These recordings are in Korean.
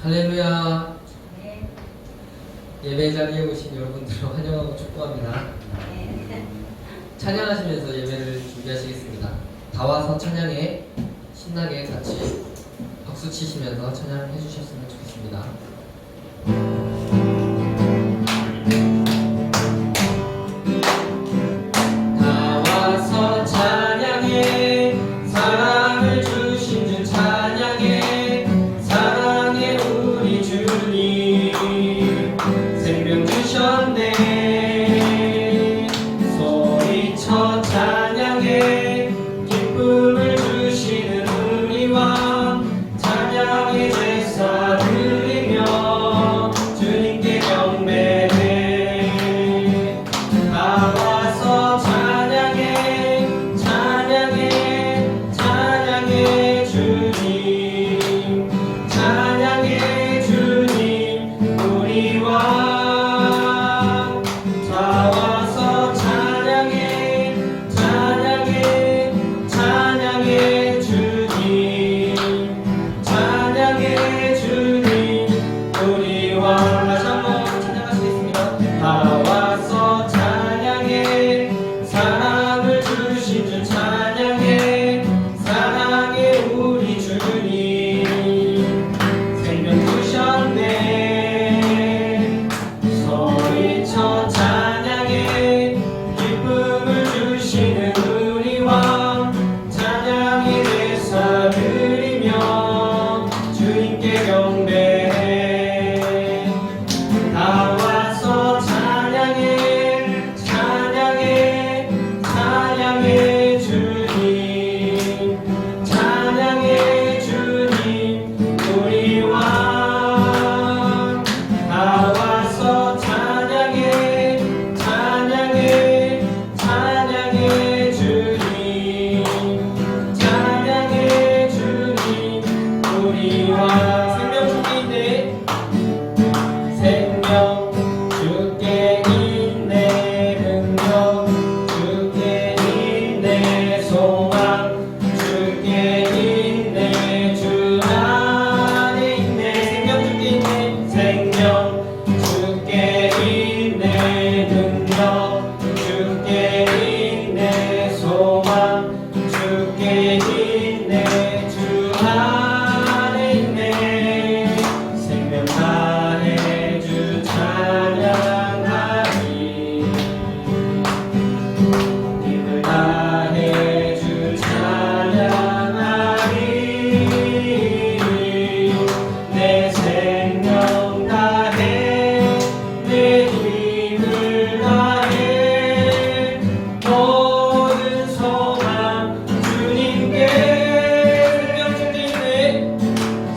할렐루야. 네. 예배 자리에 오신 여러분들을 환영하고 축복합니다. 네. 찬양하시면서 예배를 준비하시겠습니다. 다 와서 찬양에 신나게 같이 박수 치시면서 찬양해 주셨으면 좋겠습니다. 다 와서 찬양해, 사랑을 주신 주 찬양해, 사랑해 우리 주님 생명 주셨네. 소리쳐 찬양해, 기쁨을 주시는 우리 왕 찬양의 제사 드리며 주님께 경배해. 다 와서 찬양해, 찬양해, 찬양해 주님, 찬양해 주님 우리 왕. 다 와서 찬양해, 찬양해, 찬양해 주님, 찬양해 주님 우리 왕. 다시 한번 찬양하시겠습니다. 다 와서 찬양해, 사랑을 주신 주 찬양해, 사랑해 우리 주님 생명 주셨네. 소리쳐 찬양해, 기쁨을 주시는 우리 왕 찬양의 제사 드리며 주님께 경배해. 다 와서 찬양해, 찬양해, 찬양해 주님, 찬양해 주님 우리 왕. 다 와서 찬양해, 찬양해, 찬양해 주님, 찬양해 주님 우리 왕. 생명 주께 있네, 생명 주께 있네, 능력 주께 있네, 소망 주께 있네, 주 안에 있네. 생명 주께 있네, 생명 주께 있네, 능력 주께 있네, 소망 주께 있네, 주 안에 있네. 생명 다해 주 찬양하리, 힘을 다해 주 찬양하리. 내 생명 다해, 내 힘을 다해, 모든 소망 주님께. 생명 주께 있네,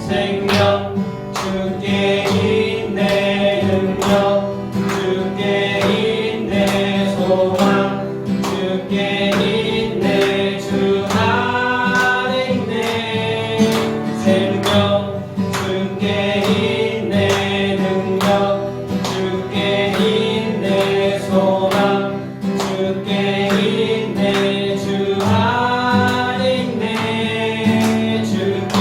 생명 주께 있네, 능력 주께 있네, 소망 주께 있네, 주 안에 있네. 생명 주께 있네, 능력 주께 있네, 소망 주께 있네, 주 안에 있네. 주께.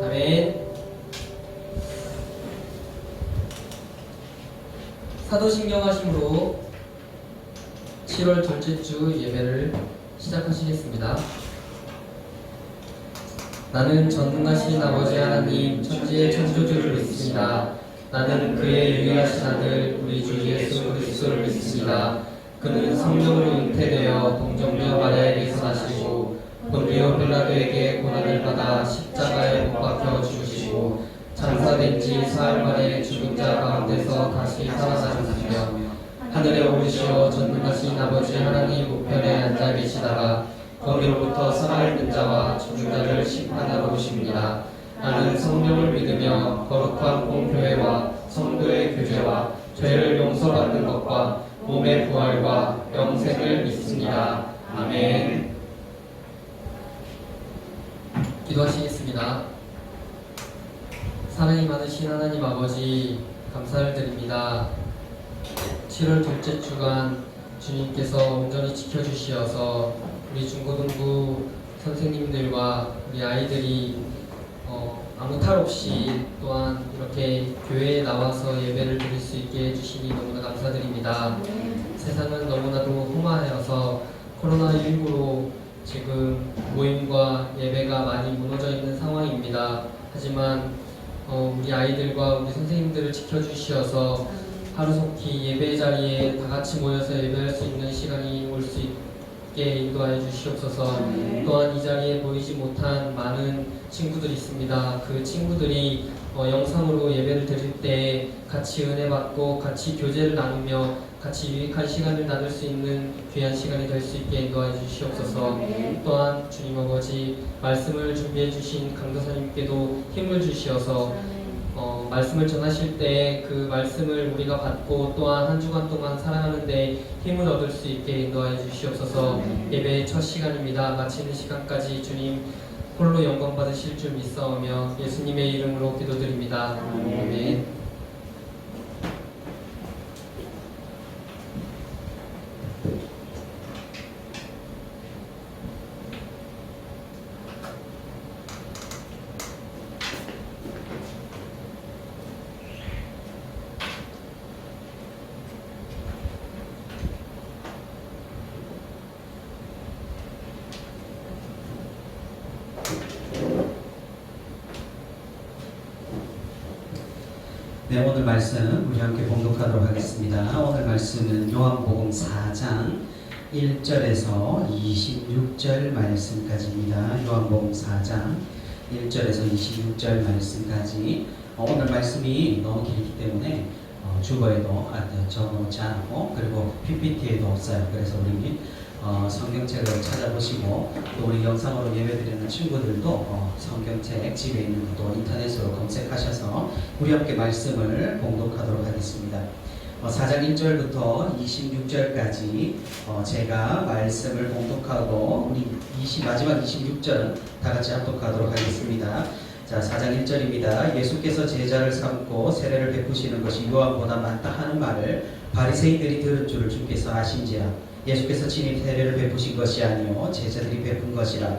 아멘. 사도신경하심으로 7월 둘째 주 예배를 시작하시겠습니다. 나는 전능하신 아버지 하나님 천지의 창조주를 믿습니다. 나는 그의 유일하신 아들 우리 주 예수 그리스도를 믿습니다. 그는 성령으로 잉태되어 동정녀 마리아에게서 나시고 본디오 빌라도에게 고난을 받아 십자가에 못 박혀 죽으시고 장사된 지 사흘 만에 죽은 자 가운데서 다시 살아나셨으며 하늘에 오르시어 전능하신 아버지 하나님 우편에 앉아 계시다가 거기로부터 살아있는 자와 죽은 자를 심판하러 오십니다. 나는 성령을 믿으며 거룩한 공교회와 성도의 교제와 죄를 용서받는 것과 몸의 부활과 영생을 믿습니다. 아멘. 기도하시겠습니다. 사랑이 많으신 하나님 아버지 감사를 드립니다. 7월 둘째 주간 주님께서 온전히 지켜주시어서 우리 중고등부 선생님들과 우리 아이들이 아무 탈 없이 또한 이렇게 교회에 나와서 예배를 드릴 수 있게 해주시니 너무나 감사드립니다. 세상은 너무나도 험하여서 코로나19로 지금 모임과 예배가 많이 무너져 있는 상황입니다. 하지만 우리 아이들과 우리 선생님들을 지켜주시어서 하루속히 예배 자리에 다 같이 모여서 예배할 수 있는 시간이 올 수 있게 인도하여 주시옵소서. 또한 이 자리에 보이지 못한 많은 친구들이 있습니다. 그 친구들이 영상으로 예배를 드릴 때 같이 은혜 받고 같이 교제를 나누며 같이 유익한 시간을 나눌 수 있는 귀한 시간이 될 수 있게 인도하여 주시옵소서. 또한 주님 아버지 말씀을 준비해 주신 강도사님께도 힘을 주시어서 말씀을 전하실 때 그 말씀을 우리가 받고 또한 한 주간 동안 살아가는데 힘을 얻을 수 있게 인도하여 주시옵소서. 예배의 첫 시간입니다. 마치는 시간까지 주님 홀로 영광 받으실 줄 믿사오며 예수님의 이름으로 기도드립니다. 아멘. 네, 오늘 말씀 우리 함께 봉독하도록 하겠습니다. 오늘 말씀은 요한복음 4장 1절에서 26절 말씀까지입니다. 요한복음 4장 1절에서 26절 말씀까지. 오늘 말씀이 너무 길기 때문에 주보에도 적어놓지 않고 그리고 PPT에도 없어요. 그래서 우리 성경책을 찾아보시고 또 우리 영상으로 예배드리는 친구들도 성경책 집에 있는 것도 인터넷으로 검색하셔서 우리 함께 말씀을 봉독하도록 하겠습니다. 4장 1절부터 26절까지 제가 말씀을 봉독하고 우리 마지막 26절은 다 같이 합독하도록 하겠습니다. 자, 4장 1절입니다. 예수께서 제자를 삼고 세례를 베푸시는 것이 요한보다 많다 하는 말을 바리새인들이 들은 줄을 주께서 아신지라. 예수께서 친히 세례를 베푸신 것이 아니요 제자들이 베푼 것이라.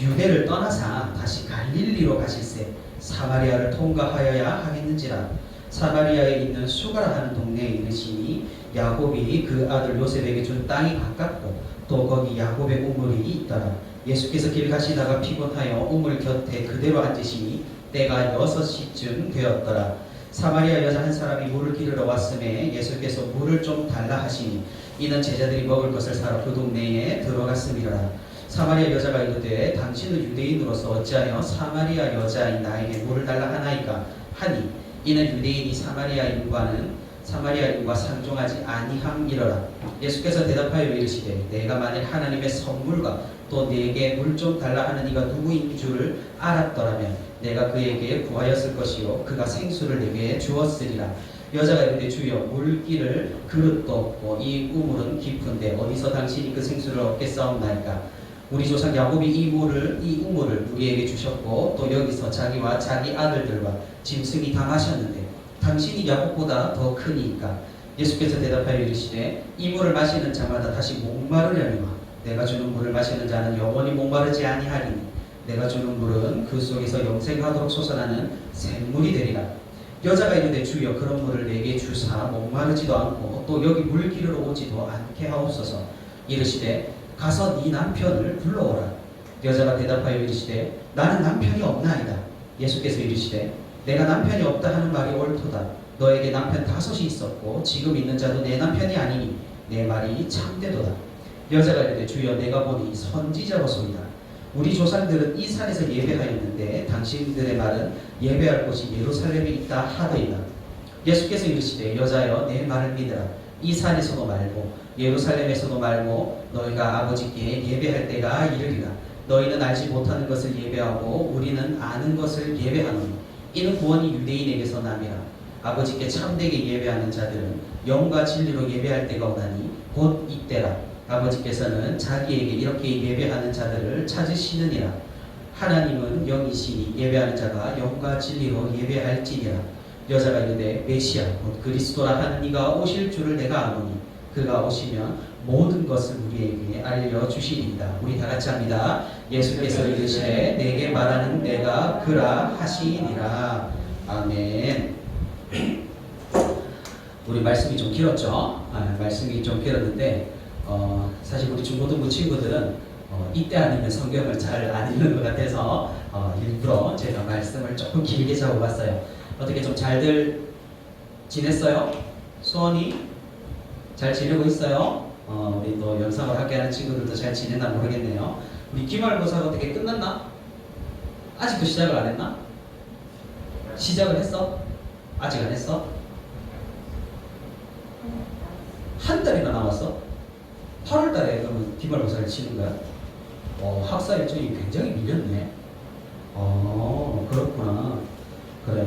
유대를 떠나사 다시 갈릴리로 가실새 사마리아를 통과하여야 하겠는지라. 사마리아에 있는 수가라 하는 동네에 이르시니 야곱이 그 아들 요셉에게 준 땅이 가깝고 또 거기 야곱의 우물이 있더라. 예수께서 길 가시다가 피곤하여 우물 곁에 그대로 앉으시니 때가 6시쯤 되었더라. 사마리아 여자 한 사람이 물을 기르러 왔음에 예수께서 물을 좀 달라 하시니 이는 제자들이 먹을 것을 사러 그 동네에 들어갔음이라. 사마리아 여자가 이르되 당신은 유대인으로서 어찌하여 사마리아 여자인 나에게 물을 달라 하나이까 하니 이는 유대인이 사마리아인과 상종하지 아니함이러라. 예수께서 대답하여 이르시되 내가 만일 하나님의 선물과 또 내게 물 좀 달라 하는 이가 누구인 줄을 알았더라면 내가 그에게 구하였을 것이요 그가 생수를 내게 주었으리라. 여자가 이르되 주여 물기를 그릇도 없고 이 우물은 깊은데 어디서 당신이 그 생수를 얻겠사옵나이까. 우리 조상 야곱이 이 우물을 우리에게 주셨고 또 여기서 자기와 자기 아들들과 짐승이 다 마셨는데 당신이 야곱보다 더 크니까. 예수께서 대답하여 이르시되 이 물을 마시는 자마다 다시 목마르려니와 내가 주는 물을 마시는 자는 영원히 목마르지 아니하리니 내가 주는 물은 그 속에서 영생하도록 솟아나는 샘물이 되리라. 여자가 이르되 주여 그런 물을 내게 주사 목마르지도 않고 또 여기 물 기르러 오지도 않게 하옵소서. 이르시되 가서 네 남편을 불러오라. 여자가 대답하여 이르시되 나는 남편이 없나이다. 예수께서 이르시되 내가 남편이 없다 하는 말이 옳도다. 너에게 남편 5이 있었고 지금 있는 자도 내 남편이 아니니 내 말이 참되도다. 여자가 이르되 주여 내가 보니 선지자로소이다. 우리 조상들은 이 산에서 예배하였는데 당신들의 말은 예배할 곳이 예루살렘에 있다 하더이다. 예수께서 이르시되 여자여 내 말을 믿으라. 이 산에서도 말고 예루살렘에서도 말고 너희가 아버지께 예배할 때가 이르리라. 너희는 알지 못하는 것을 예배하고 우리는 아는 것을 예배하노니 이는 구원이 유대인에게서 남이라. 아버지께 참되게 예배하는 자들은 영과 진리로 예배할 때가 오나니 곧 이때라. 아버지께서는 자기에게 이렇게 예배하는 자들을 찾으시느니라. 하나님은 영이시니 예배하는 자가 영과 진리로 예배할지니라. 여자가 이르되 메시아 곧 그리스도라 하는 이가 오실 줄을 내가 아노니 그가 오시면 모든 것을 우리에게 알려주시리이다. 우리 다 같이 합니다. 예수께서 이르시되 내게 말하는 내가 그라 하시니라. 아멘. 우리 말씀이 좀 길었죠? 말씀이 좀 길었는데 사실 우리 중고등부 친구들은 이때 아니면 성경을 잘 안 읽는 것 같아서 일부러 제가 말씀을 조금 길게 잡아봤어요. 어떻게 좀 잘들 지냈어요? 수원이 잘 지내고 있어요? 우리 또 영상을 함께하는 친구들도 잘 지냈나 모르겠네요. 우리 기말고사가 어떻게 끝났나? 아직도 시작을 안 했나? 시작을 했어? 아직 안 했어? 한 달이나 남았어? 8월 달에 그러면 기말고사를 치는 거야? 학사 일정이 굉장히 밀렸네. 그렇구나. 그래,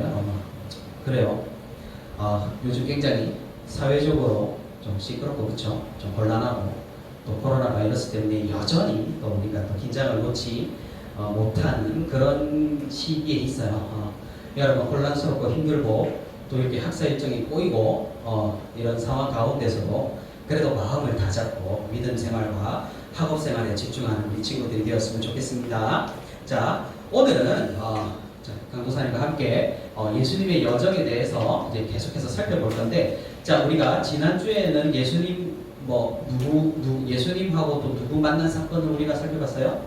그래요. 요즘 굉장히 사회적으로 좀 시끄럽고 그렇죠. 좀 곤란하고 또 코로나 바이러스 때문에 여전히 또 우리가 또 긴장을 놓지 못하는 그런 시기에 있어요. 여러분 혼란스럽고 힘들고 또 이렇게 학사 일정이 꼬이고 이런 상황 가운데서도 그래도 마음을 다잡고 믿음 생활과 학업 생활에 집중하는 우리 친구들이 되었으면 좋겠습니다. 자, 오늘은 강도사님과 함께 예수님의 여정에 대해서 이제 계속해서 살펴볼 건데, 자, 우리가 지난주에는 예수님 예수님하고 또 누구 만난 사건을 우리가 살펴봤어요?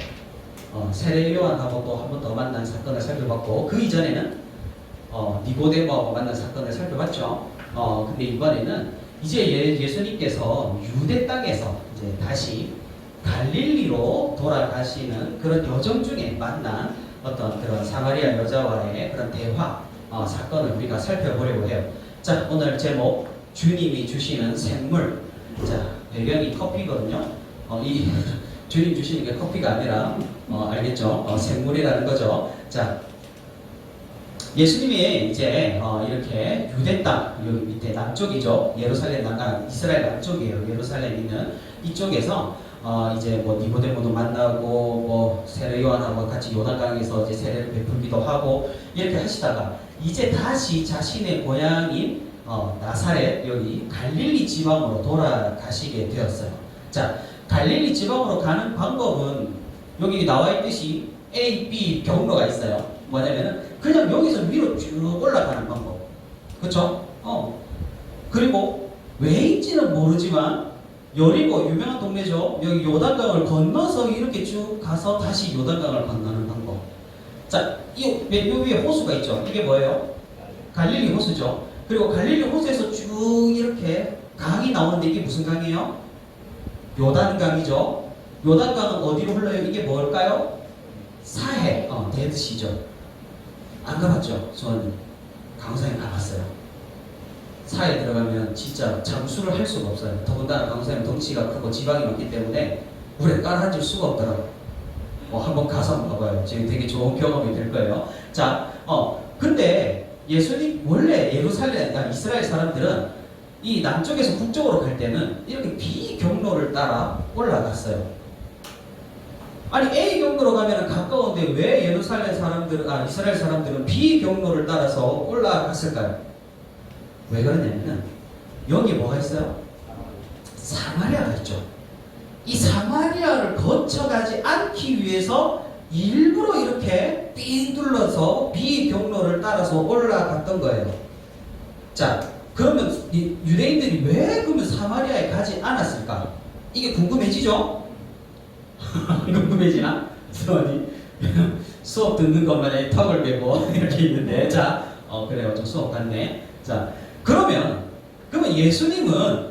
세례 요한하고 또 한 번 더 만난 사건을 살펴봤고, 그 이전에는 니고데모하고 만난 사건을 살펴봤죠. 근데 이번에는 이제 예수님께서 유대 땅에서 이제 다시 갈릴리로 돌아가시는 그런 여정 중에 만난 어떤 그런 사마리아 여자와의 그런 대화 사건을 우리가 살펴보려고 해요. 자, 오늘 제목 주님이 주시는 샘물. 자, 배경이 커피거든요. 이 주님 주시는 게 커피가 아니라 알겠죠? 샘물이라는 거죠. 자, 예수님이 이제 이렇게 유대 땅 여기 밑에 남쪽이죠. 예루살렘 이스라엘 남쪽이에요. 예루살렘 있는 이쪽에서 이제 니고데모도 만나고 세례 요한하고 같이 요단강에서 이제 세례를 베풀기도 하고 이렇게 하시다가 이제 다시 자신의 고향인 나사렛 여기 갈릴리 지방으로 돌아가시게 되었어요. 자, 갈릴리 지방으로 가는 방법은 여기 나와 있듯이 A, B 경로가 있어요. 뭐냐면은 그냥 여기서 위로 쭉 올라가는 방법. 그쵸? 그리고 왜인지는 모르지만 여리고 유명한 동네죠. 여기 요단강을 건너서 이렇게 쭉 가서 다시 요단강을 건너는 방법. 자, 이 위에 호수가 있죠. 이게 뭐예요? 갈릴리 호수죠. 그리고 갈릴리 호수에서 쭉 이렇게 강이 나오는데 이게 무슨 강이에요? 요단강이죠. 요단강은 어디로 흘러요? 이게 뭘까요? 사해, 데드시죠. 안 가봤죠? 저는 강사에 가봤어요. 사에 들어가면 진짜 잠수를 할 수가 없어요. 더군다나 강사님 덩치가 크고 지방이 많기 때문에 물에 깔아앉을 수가 없더라고요. 한번 가서 한번 봐봐요. 지금 되게 좋은 경험이 될 거예요. 자, 근데 예수님 원래 예루살렘, 이스라엘 사람들은 이 남쪽에서 북쪽으로 갈 때는 이렇게 B 경로를 따라 올라갔어요. 아니 A 경로로 가면 가까운데 왜 이스라엘 사람들은 B 경로를 따라서 올라갔을까요? 왜 그러냐면 여기 뭐가 있어요? 사마리아가 있죠. 이 사마리아를 거쳐가지 않기 위해서 일부러 이렇게 삥 둘러서 B 경로를 따라서 올라갔던 거예요. 자, 그러면 유대인들이 왜 그러면 사마리아에 가지 않았을까? 이게 궁금해지죠? 궁금해지나? 수업 듣는 것만 턱을 베고 이렇게 있는데, 자, 그래요. 좀 수업 같네. 자, 그러면 예수님은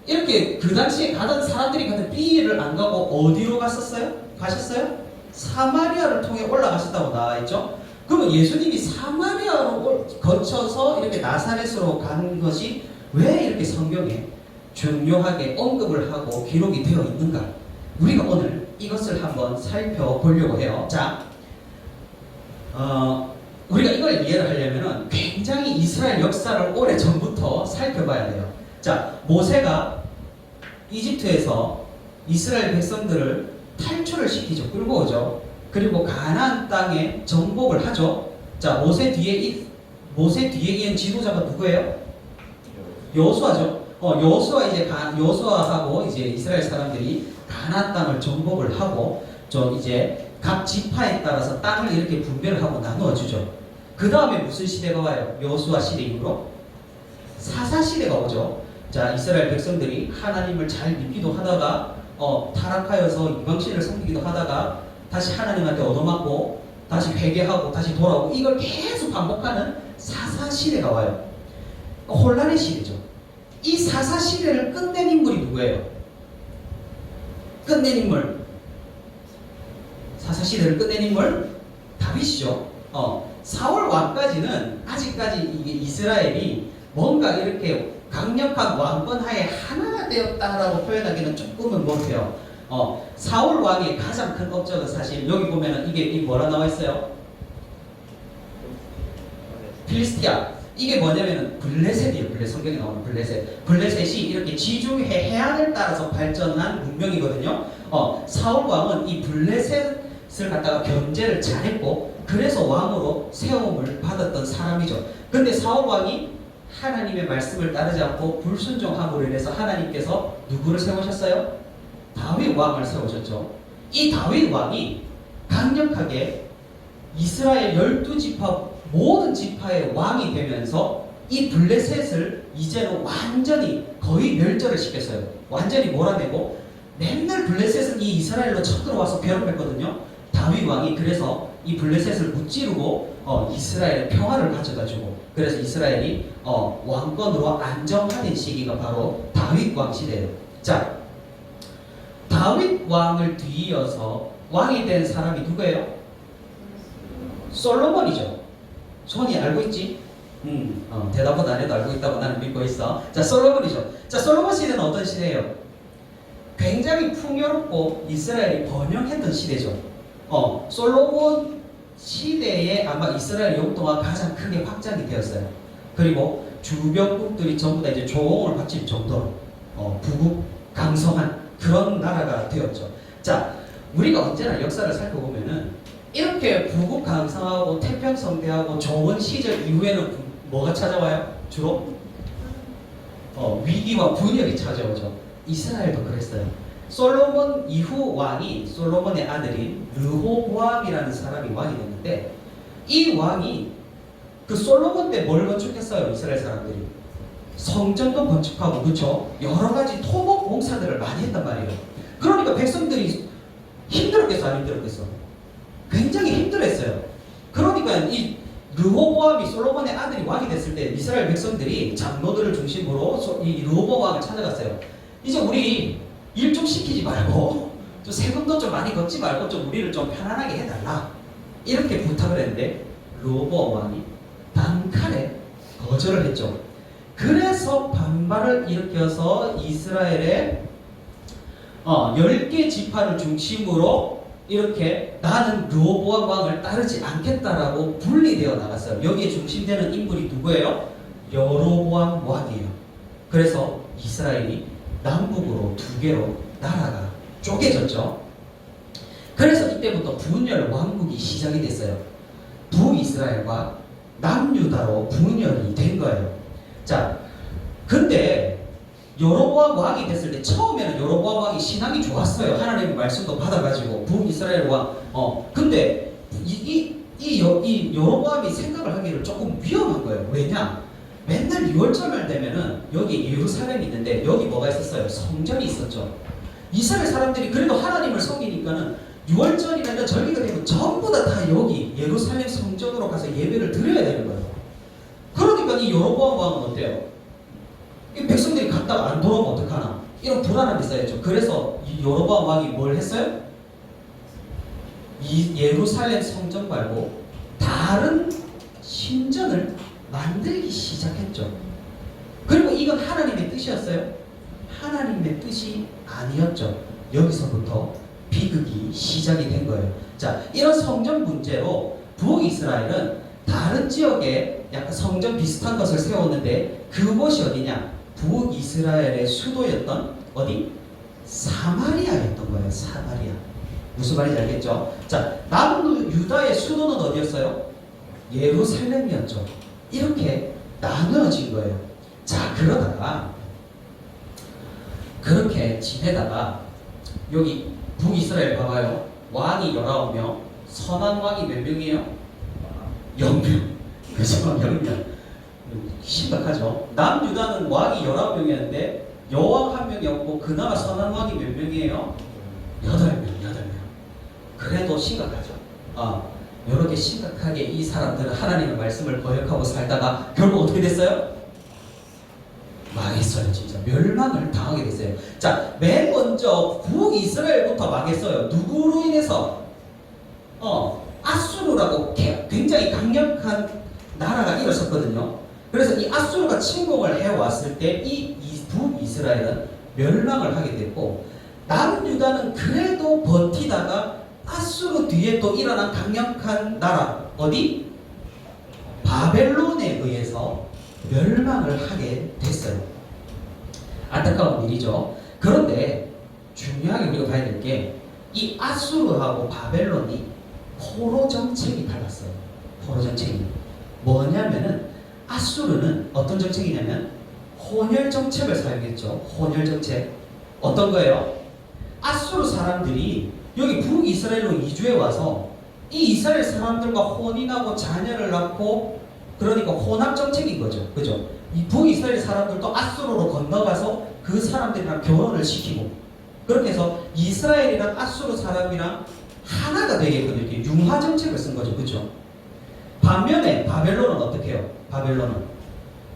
이렇게 그 당시에 가던 사람들이 가던 B를 안 가고 어디로 가셨어요? 사마리아를 통해 올라가셨다고 나와 있죠? 그러면 예수님이 사마리아로 거쳐서 이렇게 나사렛으로 간 것이 왜 이렇게 성경에 중요하게 언급을 하고 기록이 되어 있는가? 우리가 오늘 이것을 한번 살펴보려고 해요. 자, 우리가 이걸 이해를 하려면 굉장히 이스라엘 역사를 오래 전부터 살펴봐야 돼요. 자, 모세가 이집트에서 이스라엘 백성들을 탈출을 시키죠. 끌고 오죠. 그리고 가나안 땅에 정복을 하죠. 자, 모세 뒤에 이은 지도자가 누구예요? 여호수아죠. 여호수아하고 이제 이스라엘 사람들이 가나안 땅을 정복을 하고 이제 각 지파에 따라서 땅을 이렇게 분배를 하고 나누어 주죠. 그 다음에 무슨 시대가 와요? 여호수아 시대 이후로 사사 시대가 오죠. 자, 이스라엘 백성들이 하나님을 잘 믿기도 하다가 타락하여서 이방신을 섬기기도 하다가 다시 하나님한테 얻어맞고 다시 회개하고 다시 돌아오고 이걸 계속 반복하는 사사 시대가 와요. 혼란의 시대죠. 이 사사 시대를 끝낸 인물이 누구예요? 끝낸 인물. 사사 시대를 끝낸 인물 다윗이죠. 사울 왕까지는 아직까지 이게 이스라엘이 뭔가 이렇게 강력한 왕권하에 하나가 되었다라고 표현하기는 조금은 못해요. 사울 왕의 가장 큰 업적은 사실 여기 보면은 이게 뭐라 나와 있어요? 필리스티아. 이게 뭐냐면은 블레셋이에요. 성경에 나오는 블레셋. 블레셋이 이렇게 지중해 해안을 따라서 발전한 문명이거든요. 사울 왕은 이 블레셋을 갖다가 견제를 잘했고 그래서 왕으로 세움을 받았던 사람이죠. 근데 사울 왕이 하나님의 말씀을 따르지 않고 불순종함으로 인해서 하나님께서 누구를 세우셨어요? 다윗 왕을 세우셨죠. 이 다윗 왕이 강력하게 이스라엘 12지파 모든 지파의 왕이 되면서 이 블레셋을 이제는 완전히 거의 멸절을 시켰어요. 완전히 몰아내고 맨날 블레셋은 이 이스라엘로 쳐들어와서 괴롭혔거든요. 다윗 왕이 그래서 이 블레셋을 무찌르고 이스라엘의 평화를 가져다주고 그래서 이스라엘이 왕권으로 안정화된 시기가 바로 다윗 왕 시대예요. 자, 다윗 왕을 뒤이어서 왕이 된 사람이 누구예요? 솔로몬이죠. 손이 알고 있지? 대답은 안 해도 알고 있다고 나는 믿고 있어. 자, 솔로몬이죠. 자, 솔로몬 시대는 어떤 시대예요? 굉장히 풍요롭고 이스라엘이 번영했던 시대죠. 솔로몬 시대에 아마 이스라엘 영토가 가장 크게 확장이 되었어요. 그리고 주변국들이 전부 다 이제 조공을 바칠 정도로 부국 강성한 그런 나라가 되었죠. 자, 우리가 언제나 역사를 살펴보면은 이렇게 부국 강성하고 태평성대하고 좋은 시절 이후에는 뭐가 찾아와요? 주로 위기와 분열이 찾아오죠. 이스라엘도 그랬어요. 솔로몬 이후 왕이 솔로몬의 아들인 르호보암이라는 사람이 왕이 됐는데 이 왕이 그 솔로몬 때 뭘 건축했어요? 이스라엘 사람들이 성전도 건축하고 그렇죠? 여러 가지 토목 공사들을 많이 했단 말이에요. 그러니까 백성들이 힘들었겠어 안 힘들었겠어? 굉장히 힘들었어요. 그러니까 이 르호보암이 솔로몬의 아들이 왕이 됐을 때 이스라엘 백성들이 장로들을 중심으로 이 르호보암을 찾아갔어요. 이제 우리 일 좀 시키지 말고 좀 세금도 좀 많이 걷지 말고 좀 우리를 좀 편안하게 해달라 이렇게 부탁을 했는데 르호보암 왕이 단칼에 거절을 했죠. 그래서 반발을 일으켜서 이스라엘의 10개 지파를 중심으로 이렇게 나는 르호보암 왕을 따르지 않겠다라고 분리되어 나갔어요. 여기에 중심되는 인물이 누구예요? 여로보암 왕이에요. 그래서 이스라엘이 남북으로 두 개로 나라가 쪼개졌죠. 그래서 이때부터 분열 왕국이 시작이 됐어요. 북이스라엘과 남유다로 분열이 된 거예요. 자, 근데 여로보암 왕이 됐을 때 처음에는 여로보암 왕이 신앙이 좋았어요. 하나님의 말씀도 받아가지고 북이스라엘 왕. 근데 이 여로보암이 생각을 하기를 조금 위험한 거예요. 왜냐? 맨날 6월절날 되면은 여기 예루살렘이 있는데 여기 뭐가 있었어요? 성전이 있었죠. 이스라엘 사람들이 그래도 하나님을 섬기니까는 6월절이나 절기가 되면 전부 다 여기 예루살렘 성전으로 가서 예배를 드려야 되는 거예요. 그러니까 이 여로보암 왕은 어때요? 이 백성들이 갔다가 안 돌아오면 어떡하나? 이런 불안함이 있어야죠. 그래서 이 여로보암 왕이 뭘 했어요? 이 예루살렘 성전 말고 다른 신전을 만들기 시작했죠. 그리고 이건 하나님의 뜻이었어요? 하나님의 뜻이 아니었죠. 여기서부터 비극이 시작이 된 거예요. 자, 이런 성전 문제로 북이스라엘은 다른 지역에 약간 성전 비슷한 것을 세웠는데 그곳이 어디냐? 북이스라엘의 수도였던 어디? 사마리아였던 거예요. 사마리아. 무슨 말인지 알겠죠? 자, 남유다의 수도는 어디였어요? 예루살렘이었죠. 이렇게 나누어진 거예요. 자, 그러다가 그렇게 지내다가 여기 북이스라엘 봐봐요. 왕이 19명, 선한 왕이 몇 명이에요? 0명. 그죠? 0명. 심각하죠? 남유다는 왕이 19명이었는데 여왕 한 명이 없고 그나마 선한 왕이 몇 명이에요? 8명. 그래도 심각하죠. 이렇게 심각하게 이 사람들은 하나님의 말씀을 거역하고 살다가 결국 어떻게 됐어요? 망했어요. 진짜 멸망을 당하게 됐어요. 자, 맨 먼저 북이스라엘부터 망했어요. 누구로 인해서? 아수르라고 굉장히 강력한 나라가 일어섰거든요. 그래서 이 아수르가 침공을 해왔을 때 이 북이스라엘은 멸망을 하게 됐고, 남유다는 그래도 버티다가 아수르 뒤에 또 일어난 강력한 나라, 어디? 바벨론에 의해서 멸망을 하게 됐어요. 안타까운 일이죠. 그런데 중요하게 우리가 봐야 될 게 이 아수르하고 바벨론이 포로 정책이 달랐어요. 포로 정책이 뭐냐면은 아수르는 어떤 정책이냐면 혼혈 정책을 사용했죠. 혼혈 정책. 어떤 거예요? 아수르 사람들이 여기 북이스라엘로 이주해 와서 이 이스라엘 사람들과 혼인하고 자녀를 낳고, 그러니까 혼합 정책인 거죠. 그죠? 이 북이스라엘 사람들도 아수르로 건너가서 그 사람들이랑 결혼을 시키고, 그렇게 해서 이스라엘이랑 아수르 사람이랑 하나가 되게끔 이렇게 융화 정책을 쓴 거죠. 그죠? 반면에 바벨론은 어떻게 해요? 바벨론은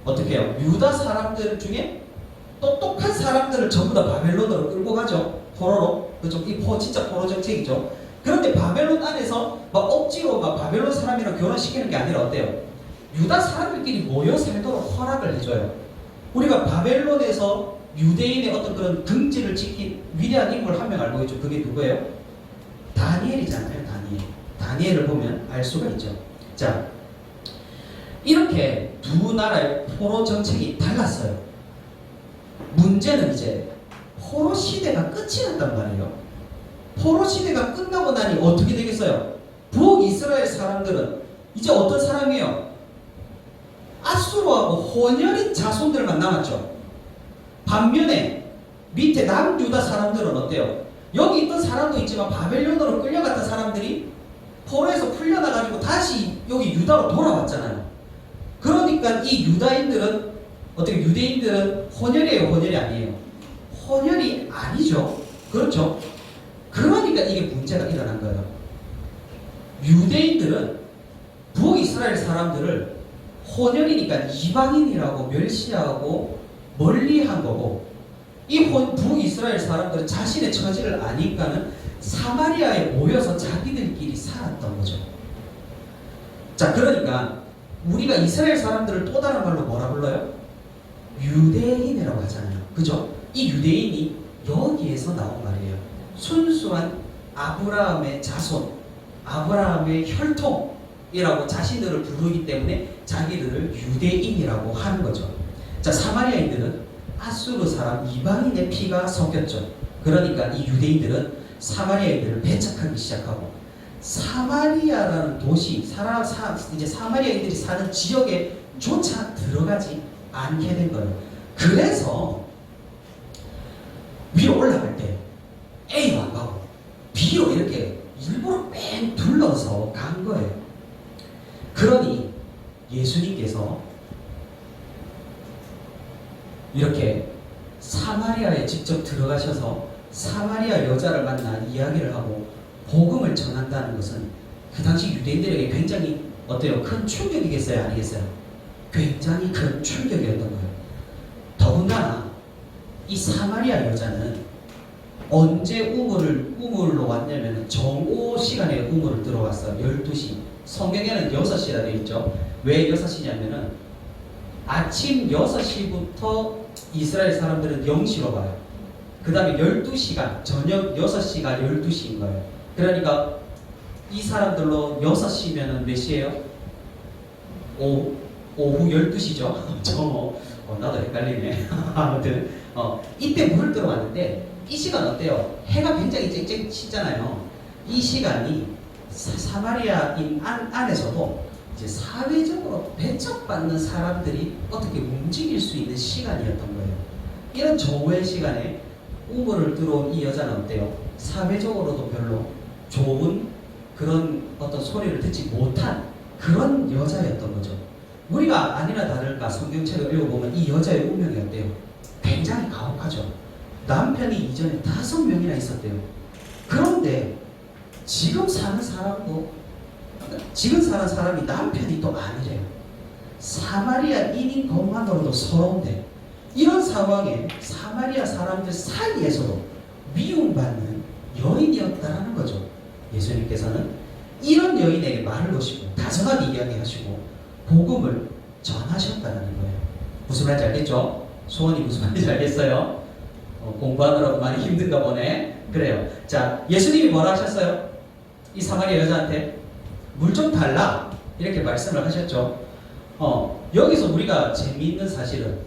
어떻게 해요? 유다 사람들 중에 똑똑한 사람들을 전부 다 바벨론으로 끌고 가죠. 포로로. 그죠? 진짜 포로 정책이죠. 그런데 바벨론 안에서 막 억지로 막 바벨론 사람이랑 결혼시키는 게 아니라 어때요? 유다 사람들끼리 모여 살도록 허락을 해줘요. 우리가 바벨론에서 유대인의 어떤 그런 등지를 지킨 위대한 인물 한 명 알고 있죠. 그게 누구예요? 다니엘이잖아요. 다니엘을 보면 알 수가 있죠. 자, 이렇게 두 나라의 포로 정책이 달랐어요. 문제는 이제 포로 시대가 끝이 났단 말이에요. 포로 시대가 끝나고 나니 어떻게 되겠어요? 북이스라엘 사람들은 이제 어떤 사람이에요? 아수르하고 혼혈인 자손들만 남았죠. 반면에 밑에 남유다 사람들은 어때요? 여기 있던 사람도 있지만 바벨론으로 끌려갔던 사람들이 포로에서 풀려나가지고 다시 여기 유다로 돌아왔잖아요. 그러니까 이 유다인들은 어떻게, 유대인들은 혼혈이에요? 혼혈이 아니에요? 혼혈이 아니죠. 그렇죠? 그러니까 이게 문제가 일어난 거예요. 유대인들은 북이스라엘 사람들을 혼혈이니까 이방인이라고 멸시하고 멀리한 거고, 이 북이스라엘 사람들은 자신의 처지를 아니까는 사마리아에 모여서 자기들끼리 살았던 거죠. 자, 그러니까 우리가 이스라엘 사람들을 또 다른 말로 뭐라 불러요? 유대인이라고 하잖아요. 그죠? 이 유대인이 여기에서 나온 말이에요. 순수한 아브라함의 자손, 아브라함의 혈통이라고 자신들을 부르기 때문에 자기들을 유대인이라고 하는 거죠. 자, 사마리아인들은 아수르 사람 이방인의 피가 섞였죠. 그러니까 이 유대인들은 사마리아인들을 배척하기 시작하고, 사마리아라는 도시, 이제 사마리아인들이 사는 지역에 조차 들어가지 않게 된 거예요. 그래서 위로 올라갈 때 A로 안 가고 B로 이렇게 일부러 뺑 둘러서 간 거예요. 그러니 예수님께서 이렇게 사마리아에 직접 들어가셔서 사마리아 여자를 만나 이야기를 하고 복음을 전한다는 것은 그 당시 유대인들에게 굉장히 어때요? 큰 충격이겠어요? 아니겠어요? 굉장히 큰 충격이었던 거예요. 더군다나 이 사마리아 여자는 언제 우물로 왔냐면 정오 시간에 우물을 들어왔어요. 12시. 성경에는 6시라 되어 있죠. 왜 6시냐면은 아침 6시부터 이스라엘 사람들은 0시로 봐요. 그 다음에 12시간, 저녁 6시가 12시인 거예요. 그러니까 이 사람들로 6시면은 몇 시예요? 오후 12시죠. 정오. 나도 헷갈리네. 아무튼 이때 물을 들어왔는데 이 시간 어때요? 해가 굉장히 쨍쨍 치잖아요. 이 시간이 사마리아인 안에서도 이제 사회적으로 배척받는 사람들이 어떻게 움직일 수 있는 시간이었던 거예요. 이런 정오의 시간에 우물을 들어온 이 여자는 어때요? 사회적으로도 별로 좋은 그런 어떤 소리를 듣지 못한 그런 여자였던 거죠. 우리가 아니나 다를까 성경책을 읽어보면 이 여자의 운명이 어때요? 굉장히 가혹하죠. 남편이 이전에 5명이나 있었대요. 그런데 지금 사는 사람이 남편이 또 아니래요. 사마리아인인 것만으로도 서러운데 이런 상황에 사마리아 사람들 사이에서도 미움받는 여인이었다라는 거죠. 예수님께서는 이런 여인에게 말을 거시고 다정하게 이야기하시고 복음을 전하셨다는 거예요. 무슨 말인지 알겠죠? 소원이 무슨 말인지 알겠어요? 공부하느라고 많이 힘든가 보네. 그래요. 자, 예수님이 뭐라 하셨어요? 이 사마리아 여자한테 물 좀 달라 이렇게 말씀을 하셨죠. 여기서 우리가 재미있는 사실은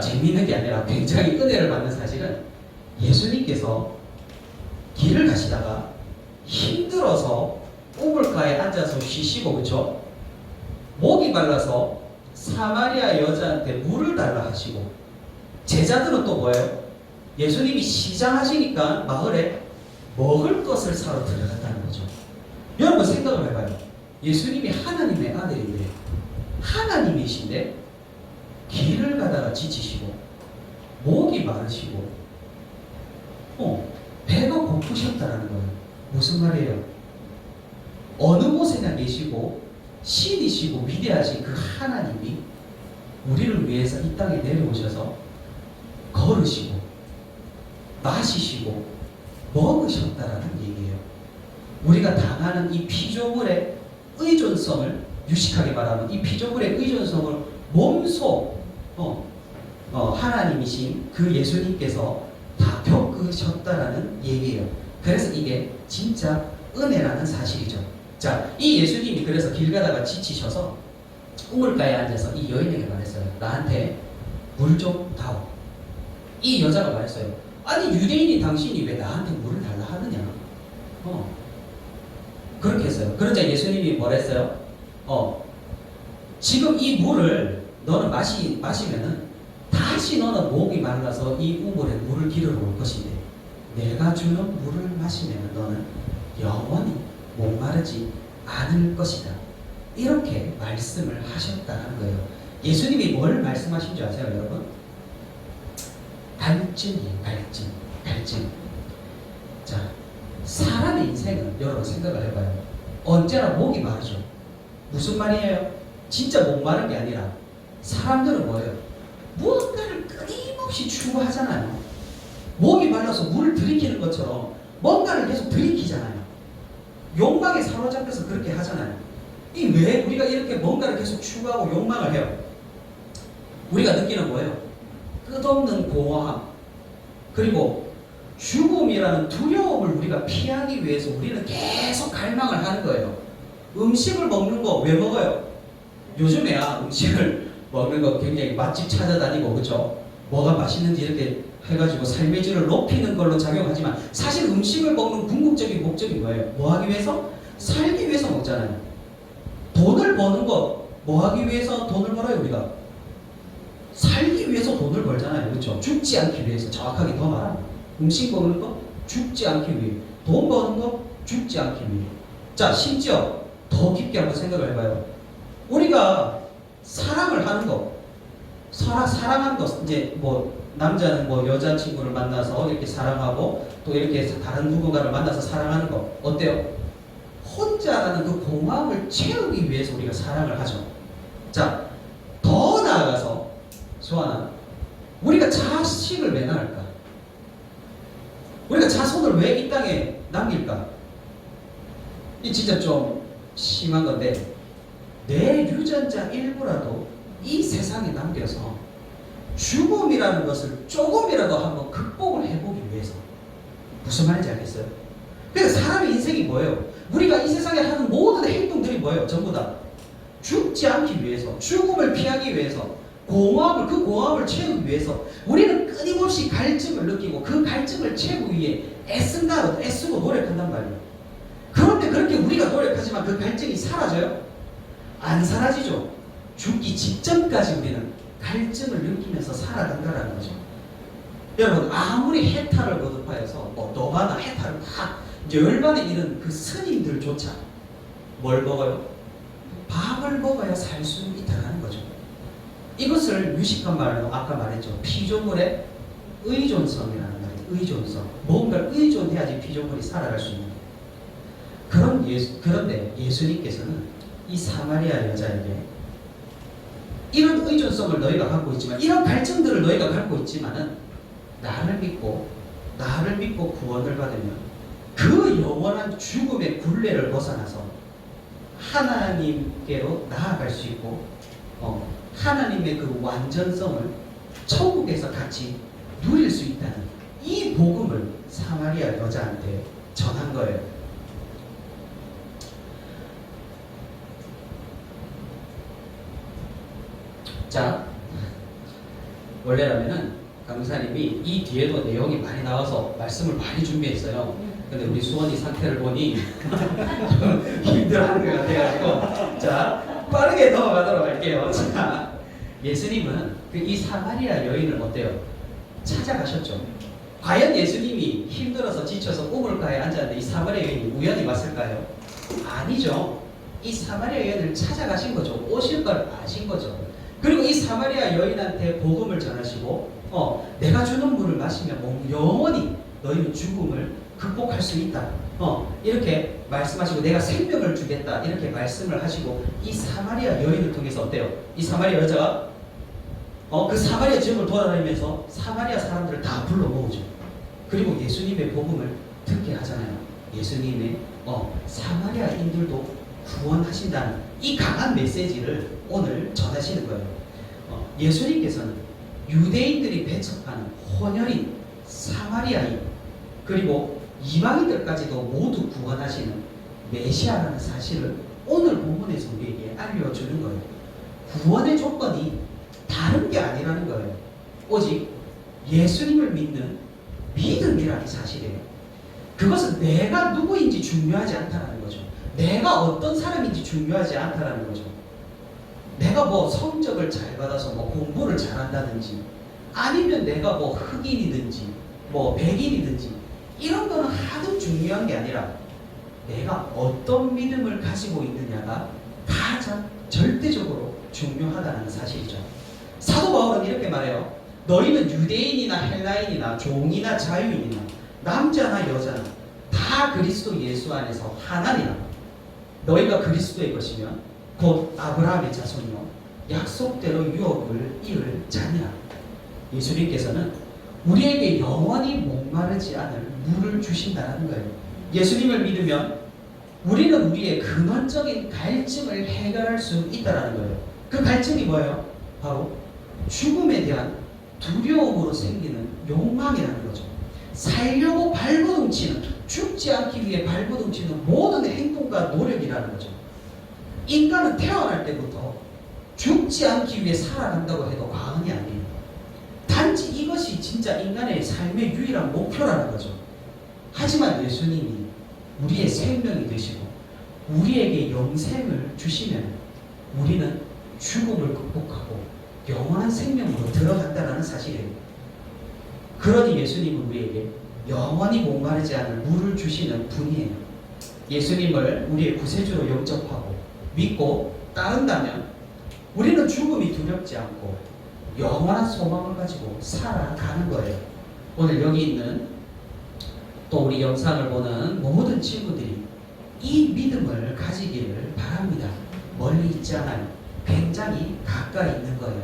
재미있는 게 아니라 굉장히 은혜를 받는 사실은 예수님께서 길을 가시다가 힘들어서 우물가에 앉아서 쉬시고 그렇죠? 목이 말라서 사마리아 여자한테 물을 달라 하시고 제자들은 또 뭐예요? 예수님이 시장하시니까 마을에 먹을 것을 사러 들어갔다는 거죠. 여러분 생각을 해봐요. 예수님이 하나님의 아들인데 하나님이신데 길을 가다가 지치시고 목이 마르시고 배가 고프셨다는 거예요. 무슨 말이에요? 어느 곳에나 계시고 신이시고 위대하신 그 하나님이 우리를 위해서 이 땅에 내려오셔서 걸으시고 마시시고 먹으셨다라는 얘기예요. 우리가 당하는 이 피조물의 의존성을 유식하게 말하면 이 피조물의 의존성을 몸소 하나님이신 그 예수님께서 다 겪으셨다라는 얘기예요. 그래서 이게 진짜 은혜라는 사실이죠. 자, 이 예수님이 그래서 길 가다가 지치셔서 우물가에 앉아서 이 여인에게 말했어요. 나한테 물 좀 다오. 이 여자가 말했어요. 아니 유대인이 당신이 왜 나한테 물을 달라 하느냐. 그렇게 했어요. 그러자 예수님이 뭐랬어요? 지금 이 물을 너는 마시면은 다시 너는 목이 말라서 이 우물에 물을 기르러 올 것인데 내가 주는 물을 마시면 너는 영원히 목마르지 않을 것이다. 이렇게 말씀을 하셨다는 거예요. 예수님이 뭘 말씀하신 줄 아세요, 여러분? 갈증이에요. 갈증. 자, 사람의 인생은 여러분 생각을 해봐요. 언제나 목이 마르죠. 무슨 말이에요? 진짜 목마른 게 아니라 사람들은 뭐예요? 무언가를 끊임없이 추구하잖아요. 목이 말라서 물을 들이키는 것처럼 뭔가를 계속 들이키잖아요. 욕망에 사로잡혀서 그렇게 하잖아요. 이 왜 우리가 이렇게 뭔가를 계속 추구하고 욕망을 해요? 우리가 느끼는 거예요. 끝없는 공허함, 그리고 죽음이라는 두려움을 우리가 피하기 위해서 우리는 계속 갈망을 하는 거예요. 음식을 먹는 거 왜 먹어요? 요즘에야 음식을 먹는 거 굉장히 맛집 찾아다니고 그렇죠? 뭐가 맛있는지 이렇게 해가지고 삶의 질을 높이는 걸로 작용하지만 사실 음식을 먹는 궁극적인 목적이 뭐예요? 뭐 하기 위해서? 살기 위해서 먹잖아요. 돈을 버는 거 뭐 하기 위해서 돈을 벌어요 우리가? 살기 위해서 돈을 벌잖아요. 그렇죠? 죽지 않기 위해서. 정확하게 더 말하면 음식 먹는 거 죽지 않기 위해, 돈 버는 거 죽지 않기 위해. 자, 심지어 더 깊게 한번 생각을 해봐요. 우리가 사랑을 하는 거, 사랑하는 거, 이제 뭐 남자는 뭐 여자친구를 만나서 이렇게 사랑하고 또 이렇게 다른 누군가를 만나서 사랑하는 거 어때요? 혼자라는 그 공허함을 채우기 위해서 우리가 사랑을 하죠. 자, 더 나아가서 소환아, 우리가 자식을 왜 낳을까? 우리가 자손을 왜 이 땅에 남길까? 이 진짜 좀 심한 건데 내 유전자 일부라도 이 세상에 남겨서 죽음이라는 것을 조금이라도 한번 극복을 해보기 위해서. 무슨 말인지 알겠어요? 그러니까 사람의 인생이 뭐예요? 우리가 이 세상에 하는 모든 행동들이 뭐예요? 전부 다 죽지 않기 위해서, 죽음을 피하기 위해서, 그 공허함을 채우기 위해서 우리는 끊임없이 갈증을 느끼고 그 갈증을 채우기 위해 애쓰고 노력한단 말이에요. 그런데 그렇게 우리가 노력하지만 그 갈증이 사라져요? 안 사라지죠. 죽기 직전까지 우리는 갈증을 느끼면서 살아간다는 거죠. 여러분 아무리 해탈을 거듭하여서 뭐 너바나 해탈을 막 열반에 이른 그 스님들조차 뭘 먹어요? 밥을 먹어야 살 수 있다는 거죠. 이것을 유식한 말로 아까 말했죠. 피조물의 의존성이라는 말이에요. 의존성. 뭔가를 의존해야지 피조물이 살아갈 수 있는. 그런데 예수님께서는 이 사마리아 여자에게 이런 의존성을 너희가 갖고 있지만, 이런 갈증들을 너희가 갖고 있지만은 나를 믿고 구원을 받으면 그 영원한 죽음의 굴레를 벗어나서 하나님께로 나아갈 수 있고, 하나님의 그 완전성을 천국에서 같이 누릴 수 있다는 이 복음을 사마리아 여자한테 전한 거예요. 자, 원래라면은 강사님이 이 뒤에도 내용이 많이 나와서 말씀을 많이 준비했어요. 근데 우리 수원이 상태를 보니 힘들어하는 것 같아가지고, 자, 빠르게 넘어가도록 할게요. 자, 예수님은 이 사마리아 여인을 어때요? 찾아가셨죠. 과연 예수님이 힘들어서 지쳐서 우물가에 앉았는데 이 사마리아 여인이 우연히 왔을까요? 아니죠. 이 사마리아 여인을 찾아가신 거죠. 오실 걸 아신 거죠. 그리고 이 사마리아 여인한테 복음을 전하시고, 내가 주는 물을 마시면 영원히 너희는 죽음을 극복할 수 있다. 이렇게 말씀하시고 내가 생명을 주겠다. 이렇게 말씀을 하시고 이 사마리아 여인을 통해서 어때요? 이 사마리아 여자가 그 사마리아 지역을 돌아다니면서 사마리아 사람들을 다 불러 모으죠. 그리고 예수님의 복음을 듣게 하잖아요. 예수님의 사마리아인들도 구원하신다는 이 강한 메시지를 오늘 전하시는 거예요. 예수님께서는 유대인들이 배척하는 혼혈인 사마리아인 그리고 이방인들까지도 모두 구원하시는 메시아라는 사실을 오늘 본문에서 우리에게 알려주는 거예요. 구원의 조건이 다른 게 아니라는 거예요. 오직 예수님을 믿는 믿음이라는 사실이에요. 그것은 내가 누구인지 중요하지 않다는 거죠. 내가 어떤 사람인지 중요하지 않다는 거죠. 내가 성적을 잘 받아서 공부를 잘한다든지, 아니면 내가 흑인이든지 백인이든지 이런 거는 하도 중요한 게 아니라 내가 어떤 믿음을 가지고 있느냐가 가장 절대적으로 중요하다는 사실이죠. 사도 바울은 이렇게 말해요. 너희는 유대인이나 헬라인이나 종이나 자유인이나 남자나 여자나 다 그리스도 예수 안에서 하나니라. 너희가 그리스도의 것이면 곧 아브라함의 자손이요 약속대로 유업을 이을 자녀라. 예수님께서는 우리에게 영원히 목마르지 않을 물을 주신다는 거예요. 예수님을 믿으면 우리는 우리의 근원적인 갈증을 해결할 수 있다는 거예요. 그 갈증이 뭐예요? 바로 죽음에 대한 두려움으로 생기는 욕망이라는 거죠. 살려고 발버둥치는, 죽지 않기 위해 발버둥치는 모든 행동과 노력이라는 거죠. 인간은 태어날 때부터 죽지 않기 위해 살아간다고 해도 과언이 아니에요. 단지 이것이 진짜 인간의 삶의 유일한 목표라는 거죠. 하지만 예수님이 우리의 생명이 되시고 우리에게 영생을 주시면 우리는 죽음을 극복하고 영원한 생명으로 들어간다는 사실이에요. 그러니 예수님은 우리에게 영원히 목마르지 않을 물을 주시는 분이에요. 예수님을 우리의 구세주로 영접하고 믿고 따른다면 우리는 죽음이 두렵지 않고 영원한 소망을 가지고 살아가는 거예요. 오늘 여기 있는 또 우리 영상을 보는 모든 친구들이 이 믿음을 가지기를 바랍니다. 멀리 있지 않아요. 굉장히 가까이 있는 거예요.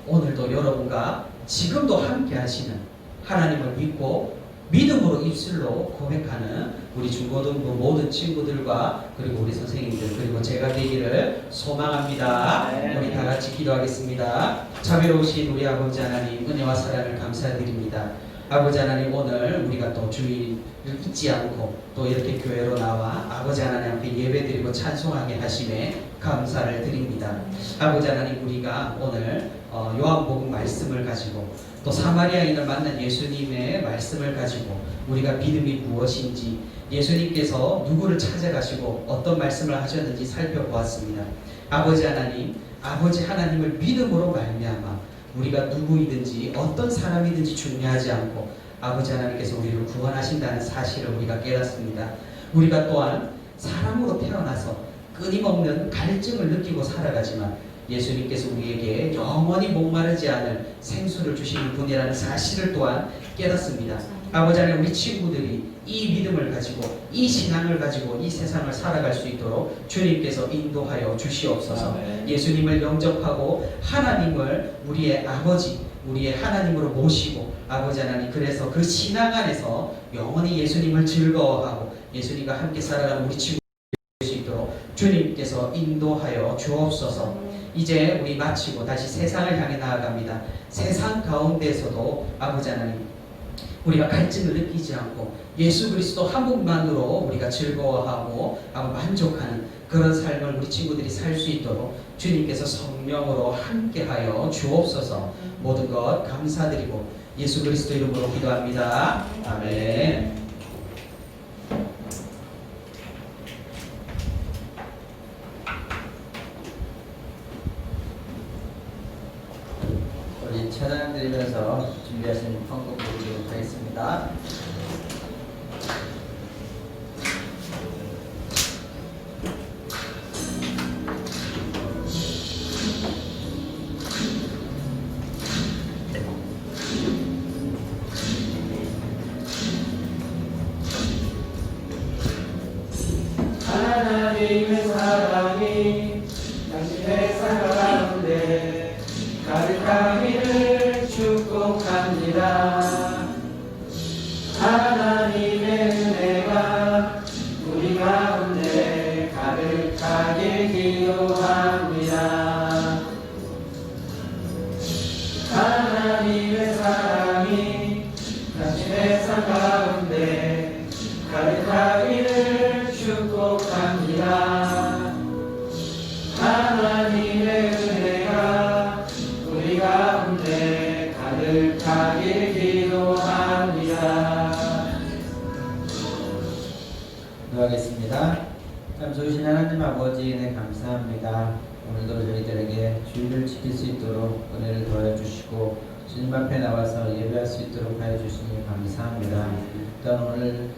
오늘도 여러분과 지금도 함께 하시는 하나님을 믿고 믿음으로 입술로 고백하는 우리 중고등부 모든 친구들과 그리고 우리 선생님들 그리고 제가 되기를 소망합니다. 우리 다 같이 기도하겠습니다. 자비로우신 우리 아버지 하나님 은혜와 사랑을 감사드립니다. 아버지 하나님 오늘 우리가 또 주일을 잊지 않고 또 이렇게 교회로 나와 아버지 하나님 앞에 예배드리고 찬송하게 하심에 감사를 드립니다. 아버지 하나님 우리가 오늘 요한복음 말씀을 가지고 또 사마리아인을 만난 예수님의 말씀을 가지고 우리가 믿음이 무엇인지 예수님께서 누구를 찾아가시고 어떤 말씀을 하셨는지 살펴보았습니다. 아버지 하나님, 아버지 하나님을 믿음으로 말미암아 우리가 누구이든지 어떤 사람이든지 중요하지 않고 아버지 하나님께서 우리를 구원하신다는 사실을 우리가 깨닫습니다. 우리가 또한 사람으로 태어나서 끊임없는 갈증을 느끼고 살아가지만 예수님께서 우리에게 영원히 목마르지 않을 생수를 주시는 분이라는 사실을 또한 깨닫습니다. 아버지 하나님, 우리 친구들이 이 믿음을 가지고 이 신앙을 가지고 이 세상을 살아갈 수 있도록 주님께서 인도하여 주시옵소서. 예수님을 영접하고 하나님을 우리의 아버지, 우리의 하나님으로 모시고 아버지 하나님, 그래서 그 신앙 안에서 영원히 예수님을 즐거워하고 예수님과 함께 살아가는 우리 친구들 될 수 있도록 주님께서 인도하여 주옵소서. 이제 우리 마치고 다시 세상을 향해 나아갑니다. 세상 가운데서도 아버지 하나님, 우리가 갈증을 느끼지 않고 예수 그리스도 한 분만으로 우리가 즐거워하고 만족하는 그런 삶을 우리 친구들이 살 수 있도록 주님께서 성령으로 함께하여 주옵소서. 모든 것 감사드리고 예수 그리스도 이름으로 기도합니다. 아멘. 우리 찬양 드리면서 준비하신 헌금 드리도록 하겠습니다. 하나님의 사랑이 당신의 삶 가운데 가득하기를 축복합니다. 하나님의 은혜가 우리 가운데 가득하게 기도합니다. 하나님의 사랑이 당신의 삶 가운데 가득하기를 축복합니다. 하나님의 은혜가 우리 가운데 가득하게 기도합니다. 기도하겠습니다. 참 좋으신 하나님 아버지, 은혜 감사합니다. 오늘도 저희들에게 주의를 지킬 수 있도록 은혜를 더해주시고 주님 앞에 나와서 예배할 수 있도록 하여 주시니 감사합니다. 또한 오늘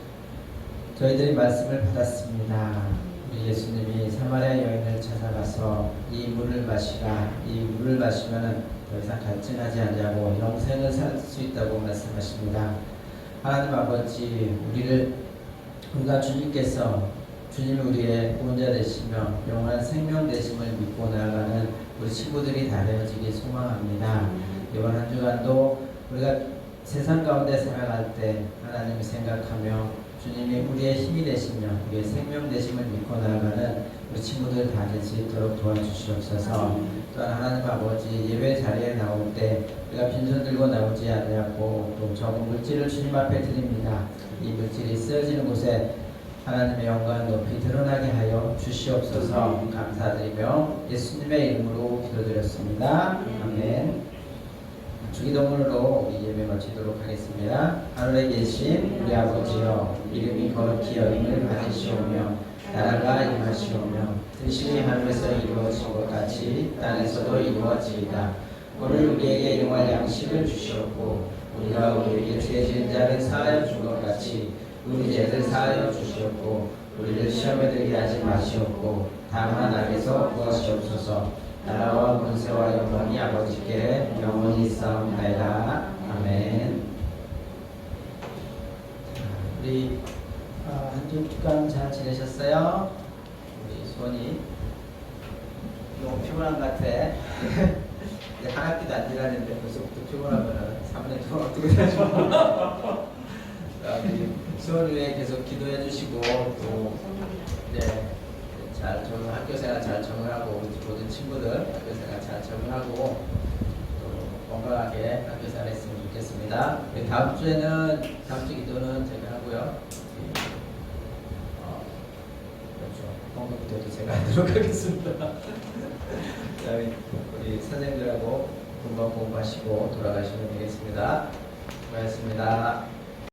저희들이 말씀을 받았습니다. 우리 예수님이 사마리아 여인을 찾아가서 이 물을 마시라, 이 물을 마시면 더 이상 갈증하지 않냐고 영생을 살 수 있다고 말씀하십니다. 하나님 아버지, 우리가 주님께서 주님이 우리의 구원자 되시며 영원한 생명 되심을 믿고 나아가는 우리 친구들이 다 되어지길 소망합니다. 이번 한 주간도 우리가 세상 가운데 살아갈 때 하나님을 생각하며 주님이 우리의 힘이 되시며 우리의 생명 되심을 믿고 나아가는 우리 친구들 다 될 수 있도록 도와주시옵소서. 또한 하나님 아버지, 예배 자리에 나올 때 우리가 빈손 들고 나오지 않냐고 또 적은 물질을 주님 앞에 드립니다. 이 물질이 쓰여지는 곳에 하나님의 영광 높이 드러나게 하여 주시옵소서. 감사드리며 예수님의 이름으로 기도드렸습니다. 아멘. 주기도문으로 우리 예배 마치도록 하겠습니다. 하늘에 계신 우리 아버지여, 이름이 거룩히 여김을 받으시오며 나라가 임하시오며 뜻이 하늘에서 이루어진 것 같이 땅에서도 이루어지이다. 오늘 우리에게 일용할 양식을 주시옵고 우리가 우리에게 죄 지은 자를 사하여 준 것 같이 우리 죄를 사하여 주시옵고 우리를 시험에 들게 하지 마시옵고 다만 악에서 구하시옵소서. 나라와 권세와 영광이 아버지께 영원히 있사옵나이다. 아멘. 우리 한 주간 잘 지내셨어요? 우리 수원이 너무 피곤한 것 같아. 이제 한 학기도 안 지났는데 벌써부터 피곤하면 3년 동안 어떻게 되죠? 우리 수원을 위해 계속 기도해 주시고 또 잘 학교 생활 잘 적응하고 모든 친구들 학교 생활 잘 적응하고 또 건강하게 학교 생활 했으면 좋겠습니다. 다음 주 기도는 제가 하고요. 그렇죠. 헌금 때도 제가 하도록 하겠습니다. 우리 선생님들하고 금방 공부하시고 돌아가시면 되겠습니다. 수고하셨습니다.